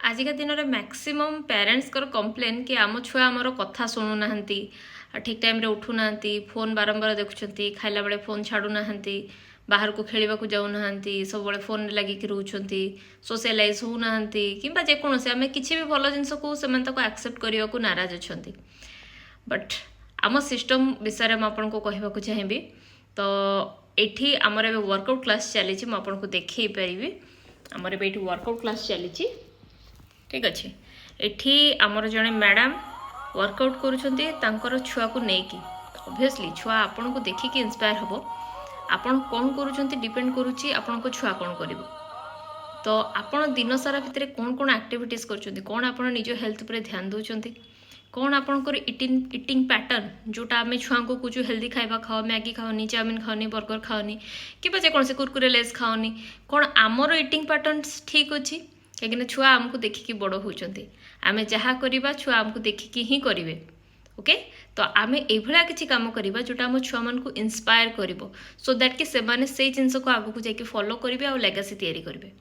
आजिका दिन में maximum parents कर कंप्लेन कि आम छुआ आमर कथा शुणुना ठीक टाइम रे उठुना फोन बारंबार देखुं खाइला बेले फोन छाड़ूना बाहर को खेलने को जाऊना सब फोन लगिक रोच सोशलाइज होना कि जेकोसी आम कि भी भल जिनस को एक्सेप्ट करने को नाराज अच्छा बट आम सिस्टम विषय में आपको कहवाक चाहिए तो ये आमर ए वर्कआउट क्लास चली मुझे देखी पारि आमर ये वर्कआउट क्लास चली ठीक अच्छे एठी आमर जड़े मैडम वर्कआउट करुँच छुआ को लेकिन ऑब्वियसली छुआ आपन को देखिकी इंस्पायर हम आपन कौन करुँच डिपेंड करुच्ची आपण छुआ कौन कर तो आपन दिन सारा भितर कौन कौन एक्टिविटीज कर कौन आप निज हेल्थ पर ध्यान दौरान कौन आपंकर इटिंग पैटर्न जोटा आम छुआ को कूचु हेल्दी खाଇବା खाओ मैगी खाओनी चाउमिन खाओनी बर्गर खाओनी कि जेकोसी कुरकुरे लेस खाओनी कौन आमर इटिंग पैटर्न ठीक अच्छी कहीं छुआ आमको देखिकी बड़ होती आम जहाँ करवा छुआ आमको देखिकी ही करेंगे ओके तो आम ये किसी कम करवा जोटा आम छुआ मान इंस्पायर कर सो दैट कि से जिनस को आगू जाकि फॉलो करेंगे और लेगासी तैयारी करेंगे।